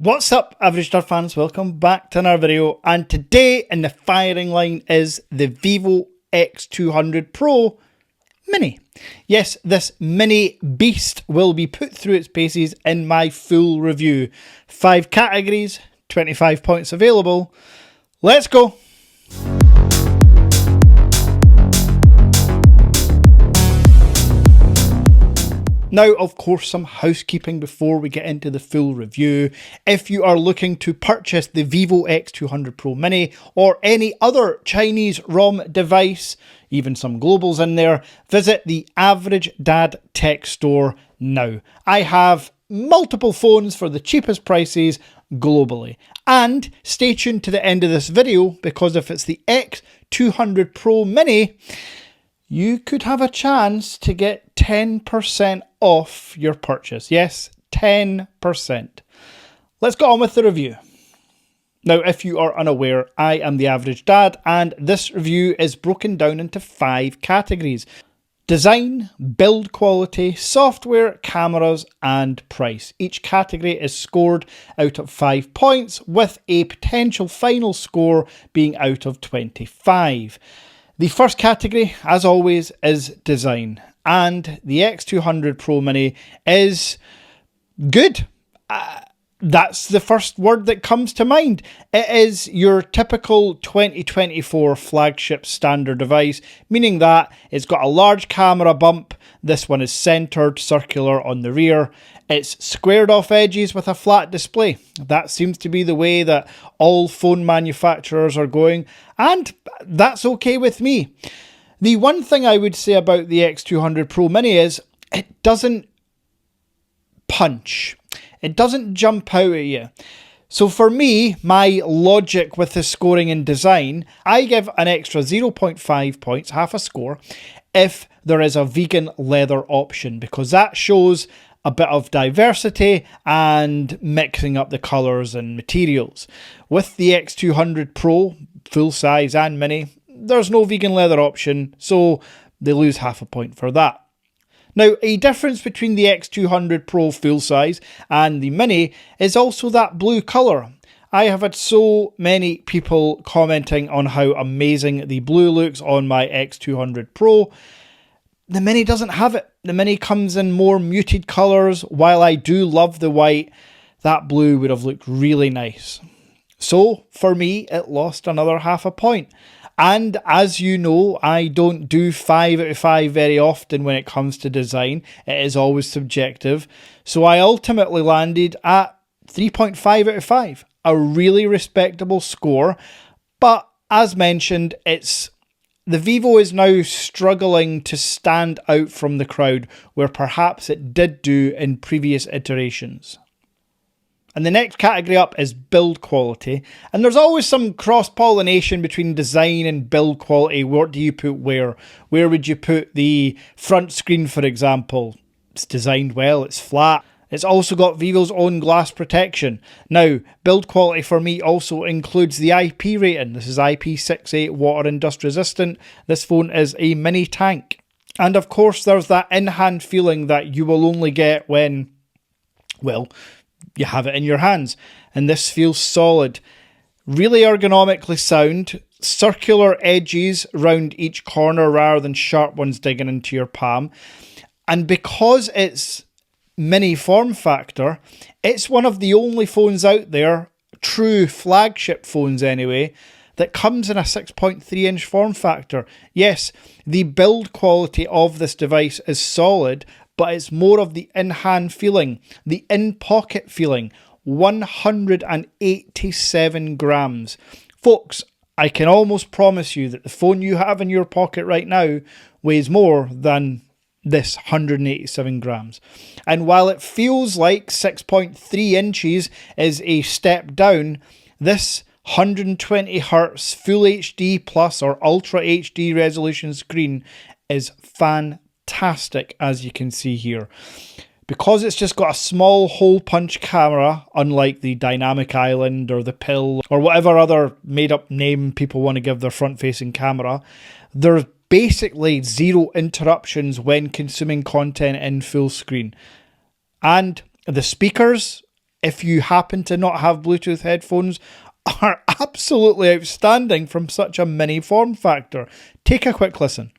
What's up, Average Star fans? Welcome back to another video, and today in the firing line is the Vivo X200 Pro Mini. Yes, this mini beast will be put through its paces in my full review. 5 categories, 25 points available. Let's go! Now, of course, some housekeeping before we get into the full review. If you are looking to purchase the Vivo X200 Pro Mini or any other Chinese ROM device, even some globals in there, visit the Average Dad Tech Store now. I have multiple phones for the cheapest prices globally. And stay tuned to the end of this video, because if it's the X200 Pro Mini, you could have a chance to get 10% off your purchase. Yes, 10%. Let's get on with the review. Now, if you are unaware, I am the Average Dad, and this review is broken down into 5 categories: design, build quality, software, cameras, and price. Each category is scored out of 5 points, with a potential final score being out of 25. The first category, as always, is design, and the X200 Pro Mini is good. That's the first word that comes to mind. It is your typical 2024 flagship standard device, meaning that it's got a large camera bump. This one is centered, circular on the rear. It's squared off edges with a flat display. That seems to be the way that all phone manufacturers are going, and that's okay with me. The one thing I would say about the X200 Pro Mini is it doesn't punch. It doesn't jump out at you. So for me, my logic with the scoring and design, I give an extra 0.5 points, half a score, if there is a vegan leather option, because that shows a bit of diversity and mixing up the colours and materials. With the X200 Pro, full size and mini, there's no vegan leather option, so they lose half a point for that. Now, a difference between the X200 Pro full size and the Mini is also that blue colour. I have had so many people commenting on how amazing the blue looks on my X200 Pro. The Mini doesn't have it. The Mini comes in more muted colours. While I do love the white, that blue would have looked really nice. So, for me, it lost another half a point. And as you know, I don't do 5 out of 5 very often when it comes to design. It is always subjective. So I ultimately landed at 3.5 out of 5. A really respectable score. But as mentioned, the Vivo is now struggling to stand out from the crowd, where perhaps it did do in previous iterations. And the next category up is build quality. And there's always some cross-pollination between design and build quality. What do you put where? Where would you put the front screen, for example? It's designed well, it's flat. It's also got Vivo's own glass protection. Now, build quality for me also includes the IP rating. This is IP68, water and dust resistant. This phone is a mini tank. And of course, there's that in-hand feeling that you will only get when, well, you have it in your hands. And this feels solid. Really ergonomically sound. Circular edges round each corner rather than sharp ones digging into your palm. And because it's mini form factor, it's one of the only phones out there, true flagship phones anyway, that comes in a 6.3 inch form factor. Yes, the build quality of this device is solid, but it's more of the in-hand feeling, the in-pocket feeling. 187 grams. Folks, I can almost promise you that the phone you have in your pocket right now weighs more than this 187 grams. And while it feels like 6.3 inches is a step down, this 120 Hz Full HD Plus or Ultra HD resolution screen is fantastic, as you can see here. Because it's just got a small hole punch camera, unlike the Dynamic Island or the Pill or whatever other made up name people want to give their front facing camera, there's basically zero interruptions when consuming content in full screen. And the speakers, if you happen to not have Bluetooth headphones, are absolutely outstanding from such a mini form factor. Take a quick listen.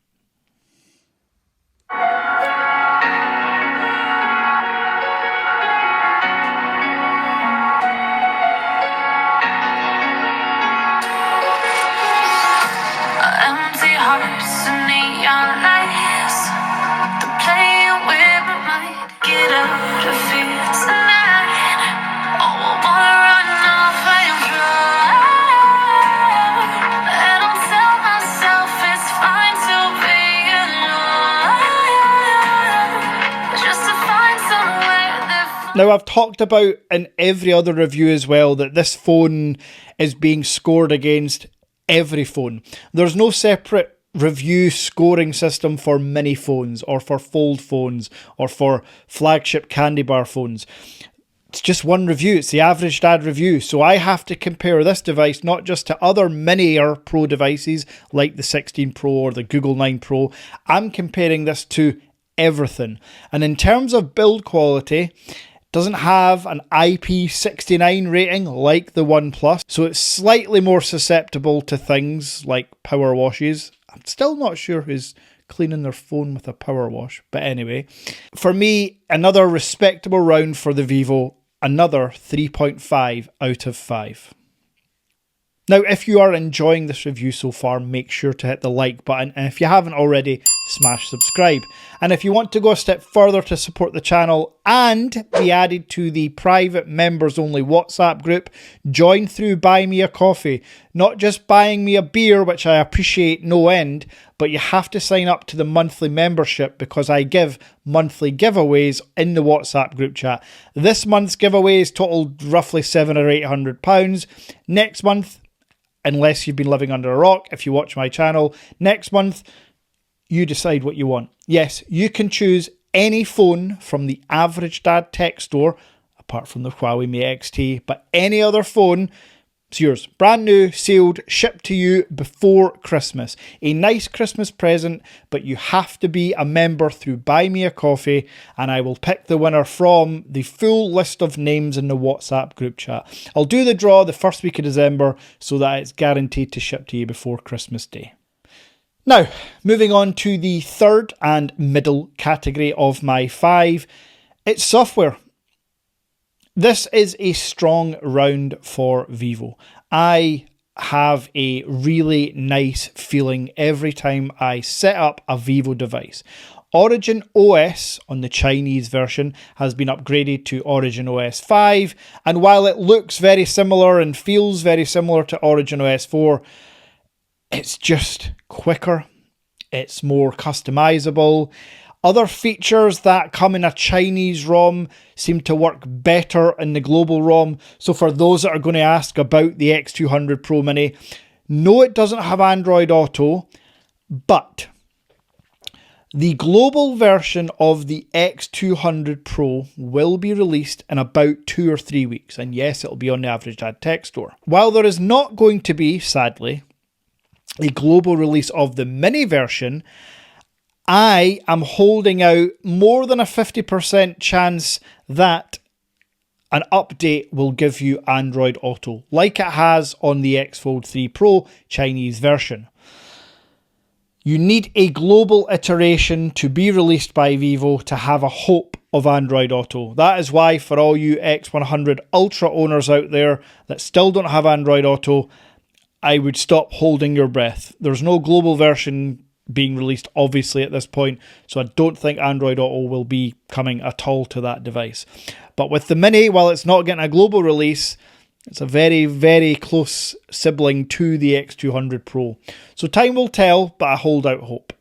Empty hearts and neon lights, the playing with my mind. Get out of here tonight. Oh, I wanna run off and fly. And I'll tell myself it's fine to be alone, just to find somewhere that. Now, I've talked about in every other review as well that this phone is being scored against every phone. There's no separate review scoring system for mini phones or for fold phones or for flagship candy bar phones. It's just one review. It's the average dad review. So I have to compare this device not just to other mini or pro devices like the 16 Pro or the Google 9 Pro. I'm comparing this to everything. And in terms of build quality, doesn't have an IP69 rating like the OnePlus, so it's slightly more susceptible to things like power washes. I'm still not sure who's cleaning their phone with a power wash, but anyway. For me, another respectable round for the Vivo, another 3.5 out of 5. Now, if you are enjoying this review so far, make sure to hit the like button, and if you haven't already, smash subscribe. And if you want to go a step further to support the channel and be added to the private members only WhatsApp group, join through Buy Me a Coffee. Not just buying me a beer, which I appreciate no end, but you have to sign up to the monthly membership because I give monthly giveaways in the WhatsApp group chat. This month's giveaways totaled roughly £700 or £800. Next month, unless you've been living under a rock, if you watch my channel, next month, you decide what you want. Yes, you can choose any phone from the Average Dad Tech Store, apart from the Huawei Mate XT, but any other phone, it's yours. Brand new, sealed, shipped to you before Christmas. A nice Christmas present, but you have to be a member through Buy Me a Coffee, and I will pick the winner from the full list of names in the WhatsApp group chat. I'll do the draw the first week of December so that it's guaranteed to ship to you before Christmas Day. Now, moving on to the third and middle category of my 5, it's software. This is a strong round for Vivo. I have a really nice feeling every time I set up a Vivo device. Origin OS on the Chinese version has been upgraded to Origin OS 5, and while it looks very similar and feels very similar to Origin OS 4, it's just quicker, it's more customizable. Other features that come in a Chinese ROM seem to work better in the global ROM. So for those that are going to ask about the X200 Pro Mini, no, it doesn't have Android Auto, but the global version of the X200 Pro will be released in about 2 or 3 weeks. And yes, it'll be on the Average Dad Tech Store. While there is not going to be, sadly, a global release of the mini version, I am holding out more than a 50% chance that an update will give you Android Auto, like it has on the X Fold 3 Pro Chinese version. You need a global iteration to be released by Vivo to have a hope of Android Auto. That is why for all you X100 Ultra owners out there that still don't have Android Auto, I would stop holding your breath. There's no global version being released obviously at this point, so I don't think Android Auto will be coming at all to that device. But with the Mini, while it's not getting a global release, it's a very, very close sibling to the X200 Pro. So time will tell, but I hold out hope.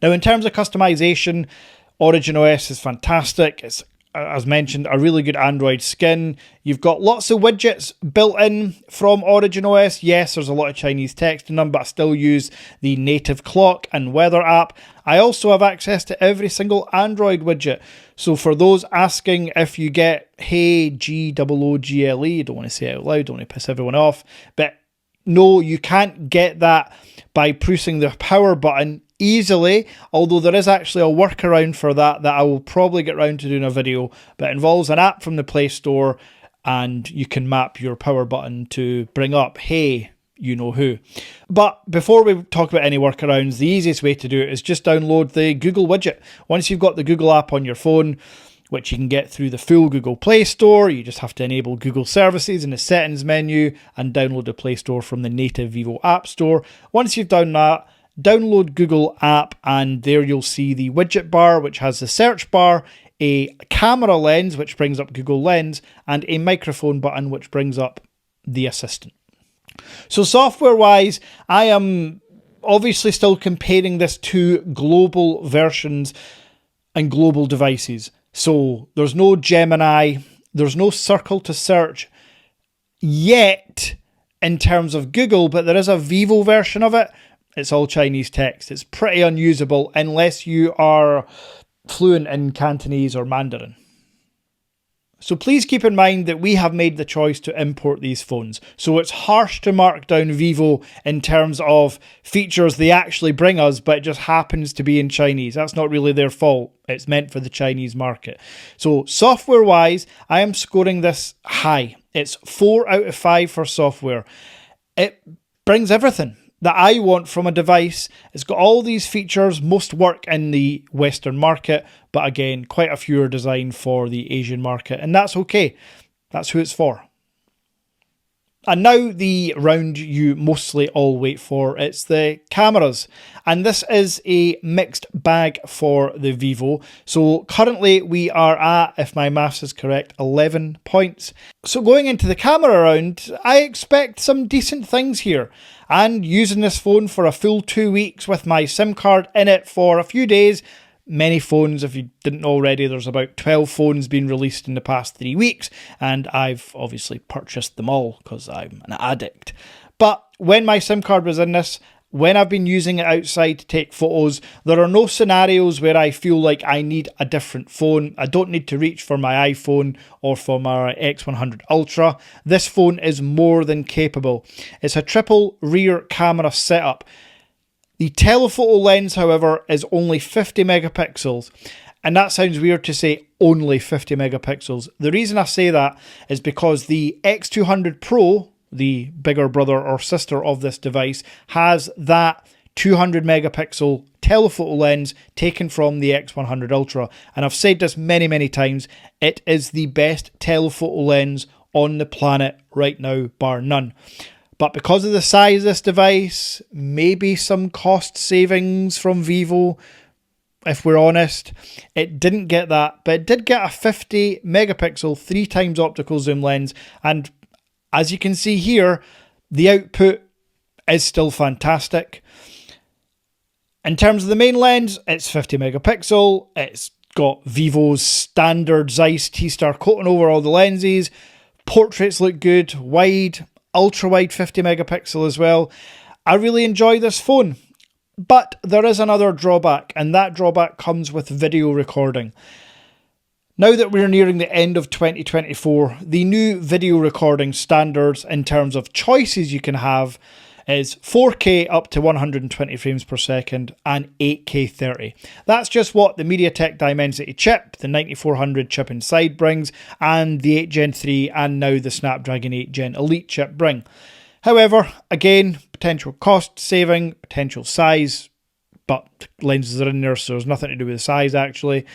Now in terms of customization, Origin OS is fantastic. It's, as mentioned, a really good Android skin. You've got lots of widgets built in from Origin OS. Yes, there's a lot of Chinese text in them, but I still use the native clock and weather app. I also have access to every single Android widget. So for those asking if you get Hey G-O-O-G-L-E, don't want to say it out loud, don't want to piss everyone off, but no, you can't get that by pressing the power button easily, although there is actually a workaround for that I will probably get around to doing a video, but it involves an app from the Play Store, and you can map your power button to bring up, hey, you know who. But before we talk about any workarounds, the easiest way to do it is just download the Google widget. Once you've got the Google app on your phone, which you can get through the full Google Play Store, you just have to enable Google services in the settings menu and download the Play Store from the native Vivo App Store. Once you've done that, download Google app, and there you'll see the widget bar, which has the search bar, a camera lens, which brings up Google Lens, and a microphone button, which brings up the Assistant. So software-wise, I am obviously still comparing this to global versions and global devices. So there's no Gemini, there's no Circle to search yet in terms of Google, but there is a Vivo version of it. It's all Chinese text. It's pretty unusable unless you are fluent in Cantonese or Mandarin. So please keep in mind that we have made the choice to import these phones. So it's harsh to mark down Vivo in terms of features they actually bring us, but it just happens to be in Chinese. That's not really their fault. It's meant for the Chinese market. So software-wise, I am scoring this high. It's 4 out of 5 for software. It brings everything that I want from a device. It's got all these features. Most work in the Western market, but again, quite a few are designed for the Asian market, and that's okay. That's who it's for. And now the round you mostly all wait for, it's the cameras. And this is a mixed bag for the Vivo. So currently we are at, if my maths is correct, 11 points. So going into the camera round, I expect some decent things here. And using this phone for a full 2 weeks with my SIM card in it for a few days, many phones, if you didn't know already, there's about 12 phones being released in the past 3 weeks, and I've obviously purchased them all because I'm an addict. But when my SIM card was in this, when I've been using it outside to take photos, there are no scenarios where I feel like I need a different phone. I don't need to reach for my iPhone or for my X100 Ultra. This phone is more than capable. It's a triple rear camera setup. The telephoto lens, however, is only 50 megapixels. And that sounds weird to say only 50 megapixels. The reason I say that is because the X200 Pro, the bigger brother or sister of this device, has that 200 megapixel telephoto lens taken from the X100 Ultra. And I've said this many, many times, it is the best telephoto lens on the planet right now, bar none. But because of the size of this device, maybe some cost savings from Vivo, if we're honest, it didn't get that, but it did get a 50 megapixel 3x optical zoom lens. And as you can see here, the output is still fantastic. In terms of the main lens, it's 50 megapixel. It's got Vivo's standard Zeiss T-Star coating over all the lenses. Portraits look good, wide, ultra wide 50 megapixel as well. I really enjoy this phone, but there is another drawback, and that drawback comes with video recording. Now that we're nearing the end of 2024, the new video recording standards in terms of choices you can have is 4K up to 120 frames per second and 8K 30. That's just what the MediaTek Dimensity chip, the 9400 chip inside brings, and the 8 Gen 3 and now the Snapdragon 8 Gen Elite chip bring. However, again, potential cost saving, potential size, but lenses are in there, so there's nothing to do with the size actually.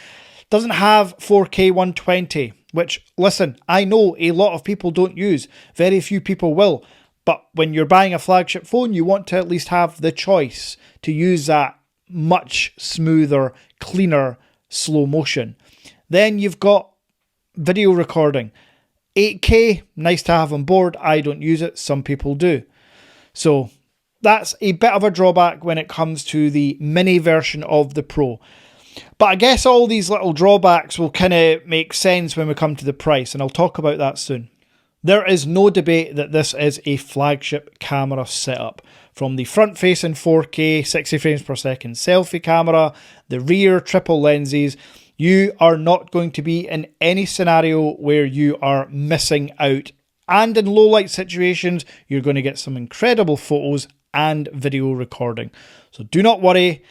Doesn't have 4K 120, which, listen, I know a lot of people don't use. Very few people will. But when you're buying a flagship phone, you want to at least have the choice to use that much smoother, cleaner slow motion. Then you've got video recording. 8K, nice to have on board. I don't use it. Some people do. So that's a bit of a drawback when it comes to the mini version of the Pro. But I guess all these little drawbacks will kind of make sense when we come to the price, and I'll talk about that soon. There is no debate that this is a flagship camera setup. From the front-facing 4K 60 frames per second selfie camera, the rear triple lenses, you are not going to be in any scenario where you are missing out. And in low light situations, you're going to get some incredible photos and video recording. So do not worry.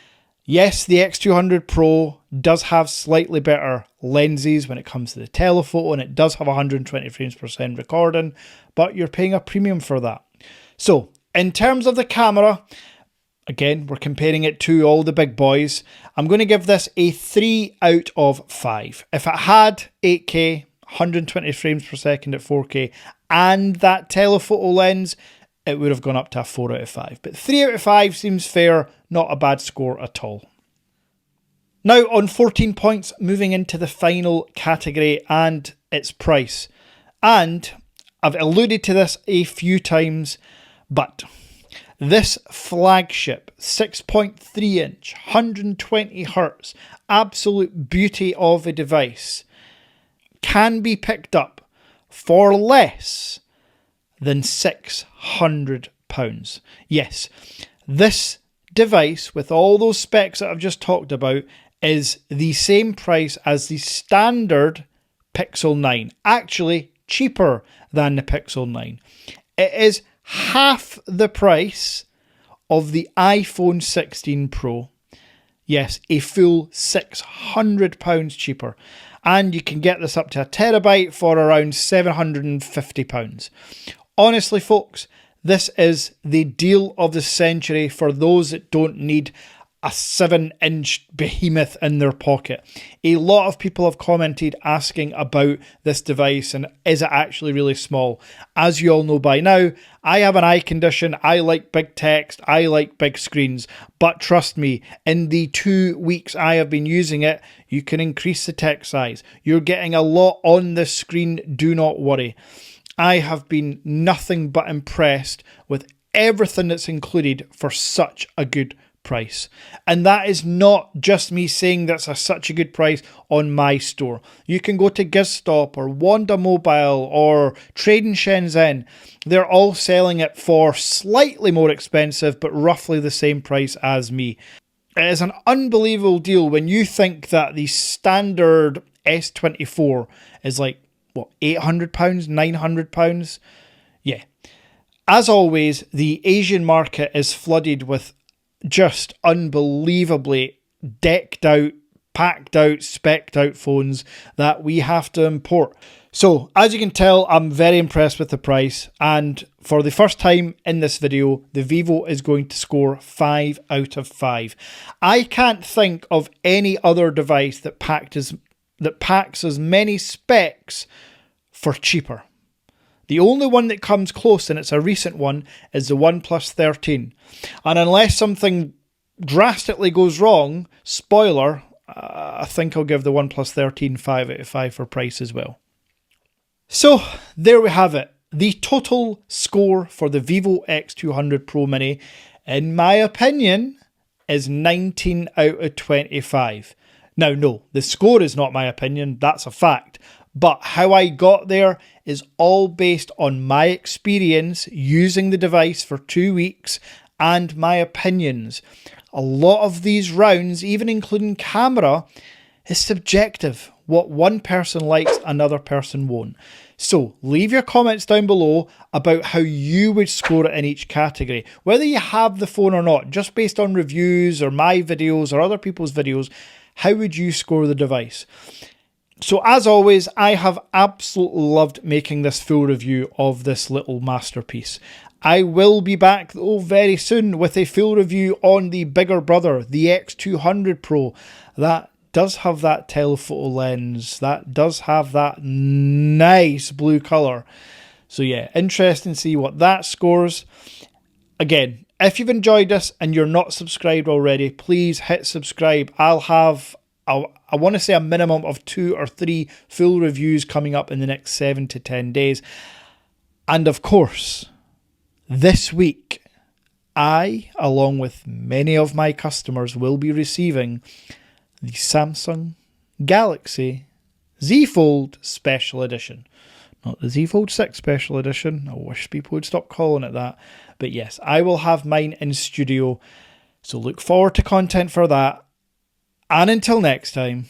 Yes, the X200 Pro does have slightly better lenses when it comes to the telephoto, and it does have 120 frames per second recording, but you're paying a premium for that. So, in terms of the camera, again, we're comparing it to all the big boys. I'm going to give this a 3 out of 5. If it had 8K, 120 frames per second at 4K, and that telephoto lens, it would have gone up to a 4 out of 5. But 3 out of 5 seems fair, not a bad score at all. Now on 14 points, moving into the final category and its price. And I've alluded to this a few times, but this flagship 6.3 inch, 120 Hz, absolute beauty of a device can be picked up for less than £600. Yes, this device with all those specs that I've just talked about is the same price as the standard Pixel 9. Actually, cheaper than the Pixel 9. It is half the price of the iPhone 16 Pro. Yes, a full £600 cheaper. And you can get this up to a terabyte for around £750. Honestly, folks, this is the deal of the century for those that don't need a 7-inch behemoth in their pocket. A lot of people have commented asking about this device and is it actually really small? As you all know by now, I have an eye condition. I like big text. I like big screens. But trust me, in the 2 weeks I have been using it, you can increase the text size. You're getting a lot on the screen. Do not worry. I have been nothing but impressed with everything that's included for such a good price. And that is not just me saying that's such a good price on my store. You can go to Gizstop or Wanda Mobile or Trade in Shenzhen. They're all selling it for slightly more expensive, but roughly the same price as me. It is an unbelievable deal when you think that the standard S24 is like, what, £800, £900? Yeah. As always, the Asian market is flooded with just unbelievably decked out, packed out, specced out phones that we have to import. So, as you can tell, I'm very impressed with the price, and for the first time in this video, the Vivo is going to score 5 out of 5. I can't think of any other device that packs as many specs for cheaper. The only one that comes close, and it's a recent one, is the OnePlus 13. And unless something drastically goes wrong, spoiler, I think I'll give the OnePlus 13 5 out of 5 for price as well. So, there we have it. The total score for the Vivo X200 Pro Mini, in my opinion, is 19 out of 25. Now, no, the score is not my opinion, that's a fact. But how I got there is all based on my experience using the device for 2 weeks and my opinions. A lot of these rounds, even including camera, is subjective. What one person likes, another person won't. So leave your comments down below about how you would score it in each category. Whether you have the phone or not, just based on reviews or my videos or other people's videos, how would you score the device? So as always, I have absolutely loved making this full review of this little masterpiece. I will be back though very soon with a full review on the bigger brother, the X200 Pro. That does have that telephoto lens, that does have that nice blue colour. So yeah, interesting to see what that scores. Again, if you've enjoyed this and you're not subscribed already, please hit subscribe. I want to say a minimum of 2 or 3 full reviews coming up in the next 7 to 10 days. And of course, this week, I, along with many of my customers, will be receiving the Samsung Galaxy Z Fold Special Edition. Not the Z Fold 6 Special Edition. I wish people would stop calling it that. But yes, I will have mine in studio. So look forward to content for that. And until next time.